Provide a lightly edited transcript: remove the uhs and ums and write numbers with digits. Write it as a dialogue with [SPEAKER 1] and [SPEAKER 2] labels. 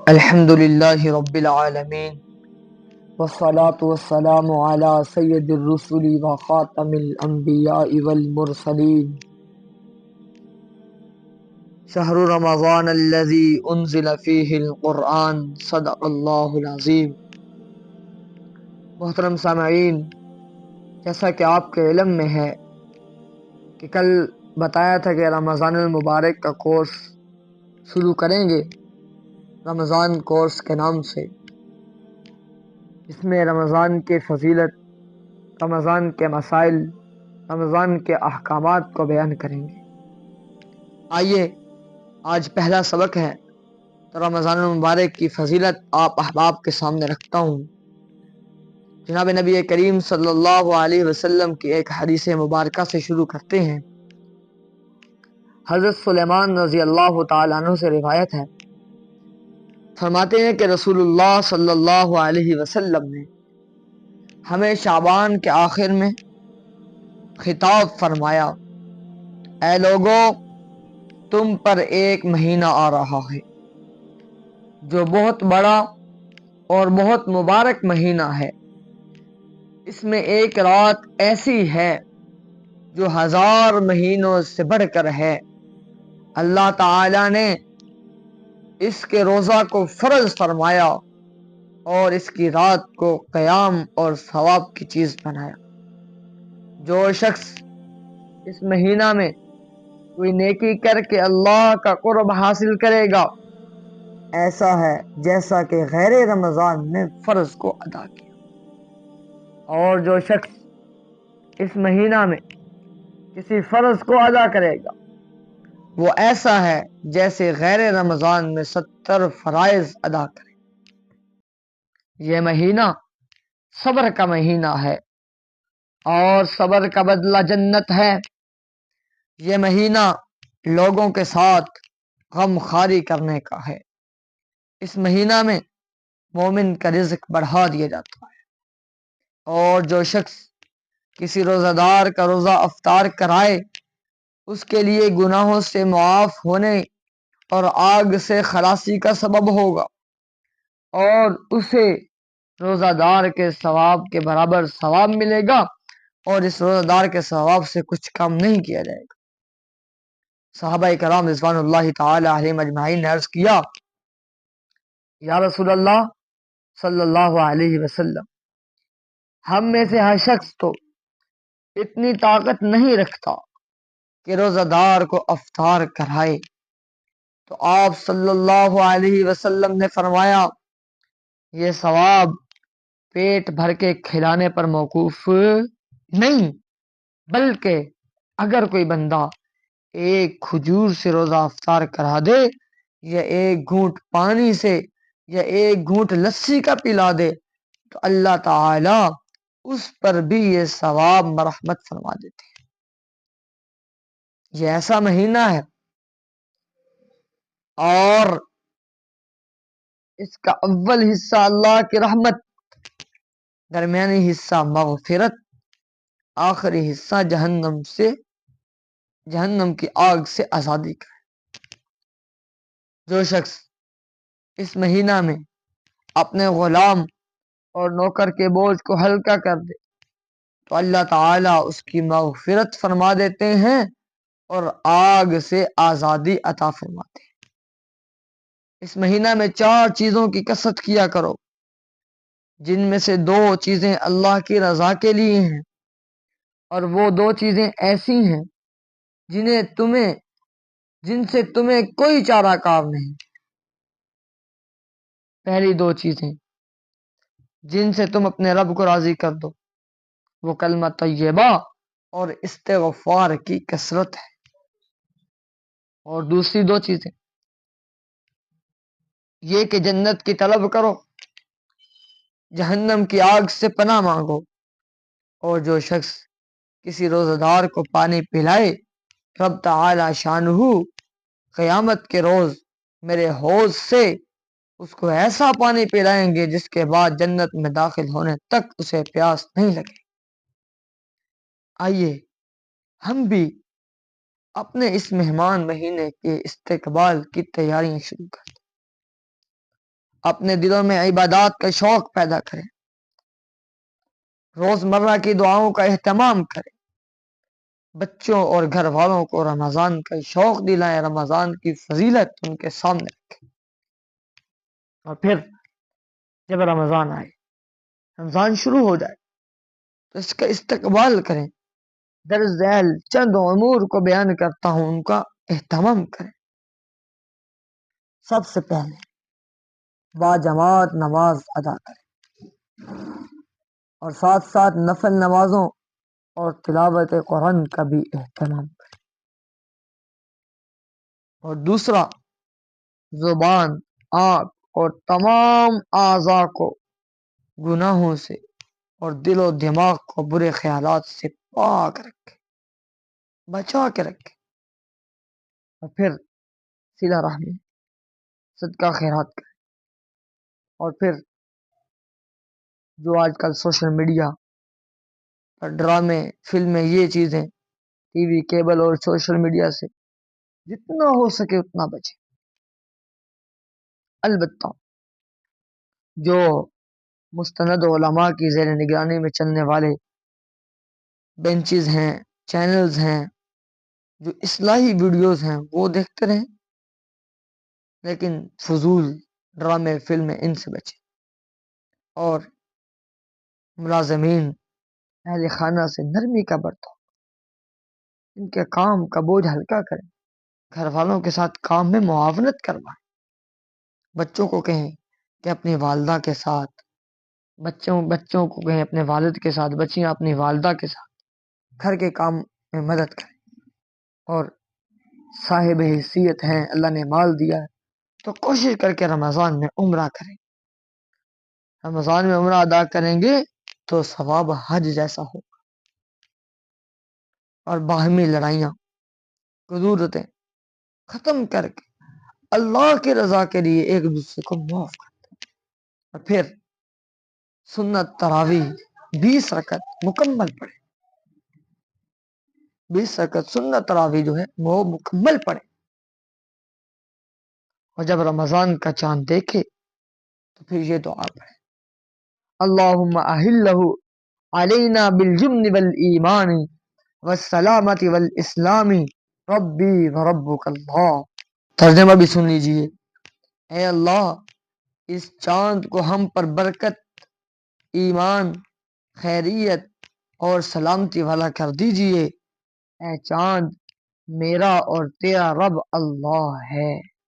[SPEAKER 1] الحمد للہ رب العالمین والصلاة والسلام علی سید الرسل وخاتم الانبیاء والمرسلین شہر رمضان الذی انزل فیہ القرآن صدق اللہ العظیم۔ محترم سامعین، جیسا کہ آپ کے علم میں ہے کہ کل بتایا تھا کہ رمضان المبارک کا کورس شروع کریں گے رمضان کورس کے نام سے، اس میں رمضان کے فضیلت، رمضان کے مسائل، رمضان کے احکامات کو بیان کریں گے۔ آئیے آج پہلا سبق ہے تو رمضان المبارک کی فضیلت آپ احباب کے سامنے رکھتا ہوں۔ جناب نبی کریم صلی اللہ علیہ وسلم کی ایک حدیث مبارکہ سے شروع کرتے ہیں۔ حضرت سلیمان رضی اللہ تعالیٰ عنہ سے روایت ہے، فرماتے ہیں کہ رسول اللہ صلی اللہ علیہ وسلم نے ہمیں شعبان کے آخر میں خطاب فرمایا، اے لوگو، تم پر ایک مہینہ آ رہا ہے جو بہت بڑا اور بہت مبارک مہینہ ہے۔ اس میں ایک رات ایسی ہے جو 1000 مہینوں سے بڑھ کر ہے۔ اللہ تعالی نے اس کے روزہ کو فرض فرمایا اور اس کی رات کو قیام اور ثواب کی چیز بنایا۔ جو شخص اس مہینہ میں کوئی نیکی کر کے اللہ کا قرب حاصل کرے گا، ایسا ہے جیسا کہ غیر رمضان میں فرض کو ادا کیا۔ اور جو شخص اس مہینہ میں کسی فرض کو ادا کرے گا، وہ ایسا ہے جیسے غیر رمضان میں 70 فرائض ادا کرے۔ یہ مہینہ صبر کا مہینہ ہے اور صبر کا بدلہ جنت ہے۔ یہ مہینہ لوگوں کے ساتھ غم خواری کرنے کا ہے۔ اس مہینہ میں مومن کا رزق بڑھا دیا جاتا ہے، اور جو شخص کسی روزہ دار کا روزہ افطار کرائے، اس کے لیے گناہوں سے معاف ہونے اور آگ سے خلاصی کا سبب ہوگا، اور اسے روزہ دار کے ثواب کے برابر ثواب ملے گا، اور اس روزہ دار کے ثواب سے کچھ کم نہیں کیا جائے گا۔ صحابہ کرام رضوان اللہ تعالی علیہم اجمعین نے عرض کیا، یا رسول اللہ صلی اللہ علیہ وسلم، ہم میں سے ہر شخص تو اتنی طاقت نہیں رکھتا کہ روزہ دار کو افطار کرائے۔ تو آپ صلی اللہ علیہ وسلم نے فرمایا، یہ ثواب پیٹ بھر کے کھلانے پر موقوف نہیں، بلکہ اگر کوئی بندہ ایک کھجور سے روزہ افطار کرا دے، یا ایک گھونٹ پانی سے، یا ایک گھونٹ لسی کا پلا دے، تو اللہ تعالی اس پر بھی یہ ثواب مرحمت فرما دیتے ہیں۔ یہ ایسا مہینہ ہے اور اس کا اول حصہ اللہ کی رحمت، درمیانی حصہ مغفرت، آخری حصہ جہنم کی آگ سے آزادی کا ہے۔ جو شخص اس مہینہ میں اپنے غلام اور نوکر کے بوجھ کو ہلکا کر دے تو اللہ تعالی اس کی مغفرت فرما دیتے ہیں اور آگ سے آزادی عطا فرماتے ہیں۔ اس مہینہ میں 4 چیزوں کی کثرت کیا کرو، جن میں سے 2 چیزیں اللہ کی رضا کے لیے ہیں، اور وہ 2 چیزیں ایسی ہیں جن سے تمہیں کوئی چارہ کار نہیں۔ پہلی 2 چیزیں جن سے تم اپنے رب کو راضی کر دو، وہ کلمہ طیبہ اور استغفار کی کثرت ہے۔ اور دوسری 2 چیزیں یہ کہ جنت کی طلب کرو، جہنم کی آگ سے پناہ مانگو، اور جو شخص کسی روزہ دار کو پانی پلائے، رب تعالی شانہ قیامت کے روز میرے حوض سے اس کو ایسا پانی پلائیں گے جس کے بعد جنت میں داخل ہونے تک اسے پیاس نہیں لگے۔ آئیے ہم بھی اپنے اس مہمان مہینے کے استقبال کی تیاریاں شروع کریں۔ اپنے دلوں میں عبادات کا شوق پیدا کریں، روزمرہ کی دعاؤں کا اہتمام کریں، بچوں اور گھر والوں کو رمضان کا شوق دلائیں، رمضان کی فضیلت ان کے سامنے رکھیں۔ اور پھر جب رمضان آئے، رمضان شروع ہو جائے تو اس کا استقبال کریں۔ درج ذیل چند امور کو بیان کرتا ہوں، ان کا اہتمام کریں۔ سب سے پہلے با جماعت نماز ادا کریں اور ساتھ ساتھ نفل نمازوں اور تلاوت قرآن کا بھی اہتمام کریں۔ اور دوسرا، زبان، آنکھ اور تمام اعضاء کو گناہوں سے اور دل و دماغ کو برے خیالات سے پاک رکھے، بچا کے رکھے۔ اور پھر صلہ رحمی، صدقہ خیرات کریں۔ اور پھر جو آج کل سوشل میڈیا پر ڈرامے، فلمیں، یہ چیزیں ٹی وی، کیبل اور سوشل میڈیا سے جتنا ہو سکے اتنا بچے۔ البتہ جو مستند علماء کی زیر نگرانی میں چلنے والے بینچز ہیں، چینلز ہیں، جو اصلاحی ویڈیوز ہیں، وہ دیکھتے رہیں، لیکن فضول ڈرامے، فلمیں، ان سے بچیں۔ اور ملازمین، اہل خانہ سے نرمی کا برتاؤ، ان کے کام کا بوجھ ہلکا کریں، گھر والوں کے ساتھ کام میں معاونت کروائیں۔ بچوں کو کہیں کہ اپنی والدہ کے ساتھ، بچوں کو کہیں اپنے والد کے ساتھ، بچیاں اپنی والدہ کے ساتھ گھر کے کام میں مدد کریں۔ اور صاحب حیثیت ہیں، اللہ نے مال دیا ہے، تو کوشش کر کے رمضان میں عمرہ کریں۔ رمضان میں عمرہ ادا کریں گے تو ثواب حج جیسا ہو۔ اور باہمی لڑائیاں، کدورتیں ختم کر کے اللہ کی رضا کے لیے ایک دوسرے کو معاف کرتے ہیں۔ اور پھر سنت تراویح 20 رکعت مکمل پڑھے، 20 رکعت سنت تراویح جو ہے وہ مکمل پڑھے۔ اور جب رمضان کا چاند دیکھے تو پھر یہ دعا پڑھے، اللہم احلہ علینا بالجمن والایمان والسلامت والاسلام ربی وربک اللہ۔ ترجمہ بھی سن لیجئے، اے اللہ اس چاند کو ہم پر برکت، ایمان، خیریت اور سلامتی والا کر دیجئے۔ اے چاند، میرا اور تیرا رب اللہ ہے۔